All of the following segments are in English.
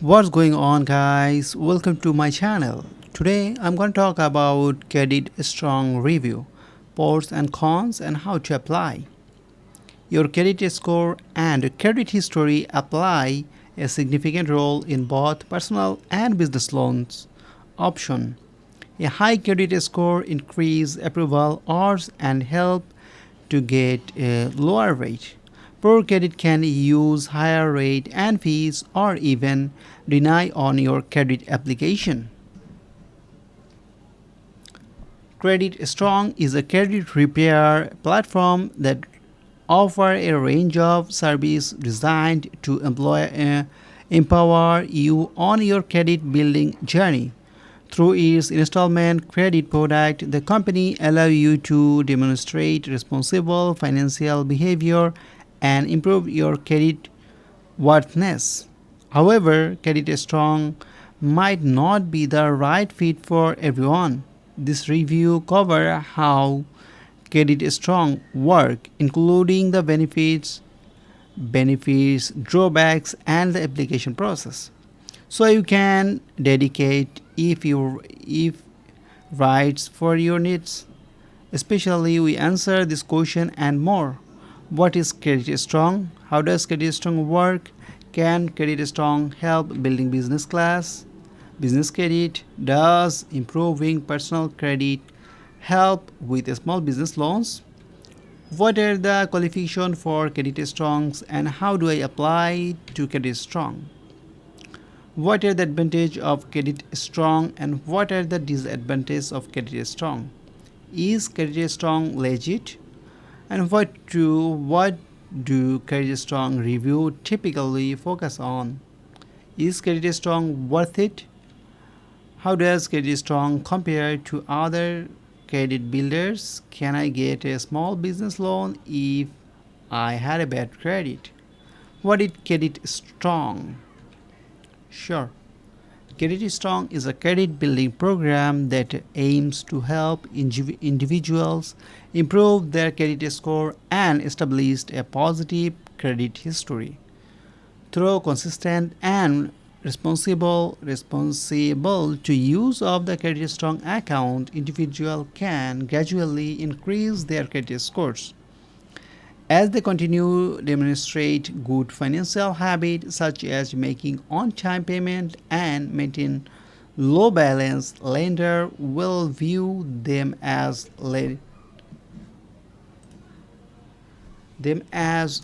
What's going on, guys? Welcome to my channel. Today I'm going to talk about credit strong review, pros and cons, and how to apply. Your credit score and credit history apply a significant role in both personal and business loans. Option: a high credit score increase approval odds and help to get a lower rate. Poor credit can use higher rate and fees or even deny on your credit application. Credit Strong is a credit repair platform that offer a range of services designed to empower you on your credit building journey. Through its installment credit product, the company allows you to demonstrate responsible financial behavior and improve your credit worthiness. However, Credit Strong might not be the right fit for everyone. This review covers how Credit Strong work, including the benefits, drawbacks, and the application process. So you can dedicate if rights for your needs. Especially we answer this question and more. What is Credit Strong? How does Credit Strong work? Can Credit Strong help building business class? Business credit does improving personal credit help with small business loans? What are the qualifications for Credit Strongs and how do I apply to Credit Strong? What are the advantages of Credit Strong and what are the disadvantages of Credit Strong? Is Credit Strong legit? And what do Credit Strong review typically focus on? Is Credit Strong worth it? How does Credit Strong compare to other credit builders? Can I get a small business loan if I had a bad credit? What is Credit Strong? Sure. Credit Strong is a credit building program that aims to help individuals improve their credit score and establish a positive credit history. Through consistent and responsible to use of the Credit Strong account, individual can gradually increase their credit scores. As they continue demonstrate good financial habits such as making on-time payment and maintain low balance, lender will view them as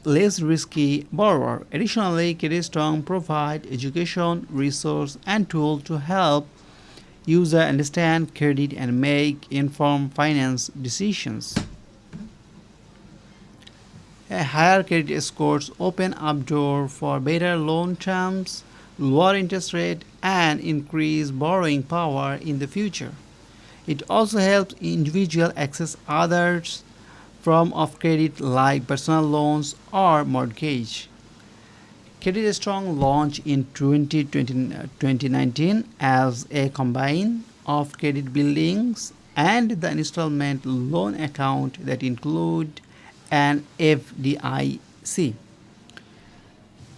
less risky borrower. Additionally, Credit Strong provide education, resource, and tools to help user understand credit and make informed finance decisions. A higher credit scores open up door for better loan terms, lower interest rate, and increased borrowing power in the future. It also helps individuals access others form of credit like personal loans or mortgage. Credit Strong launched in 2019 as a combine of credit buildings and the installment loan account that include an FDIC.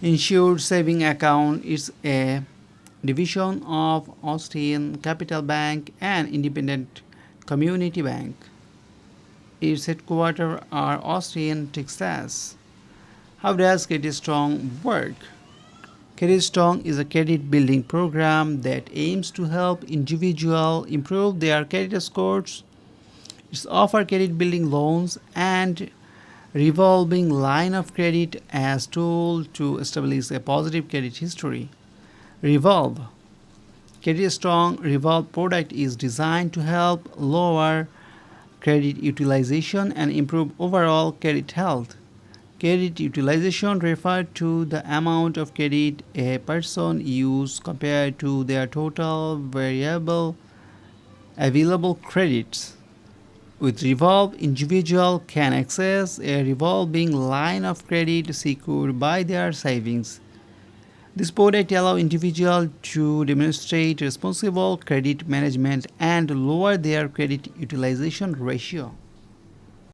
Insured Saving Account is a division of Austin Capital Bank and Independent Community Bank. Its headquarters are Austin, Texas. How does Credit Strong work? Credit Strong is a credit building program that aims to help individuals improve their credit scores. It offers credit building loans and revolving line of credit as tool to establish a positive credit history. Revolve. Credit Strong Revolve product is designed to help lower credit utilization and improve overall credit health. Credit utilization refers to the amount of credit a person uses compared to their total variable available credits. With Revolve, individual can access a revolving line of credit secured by their savings. This product allows individuals to demonstrate responsible credit management and lower their credit utilization ratio.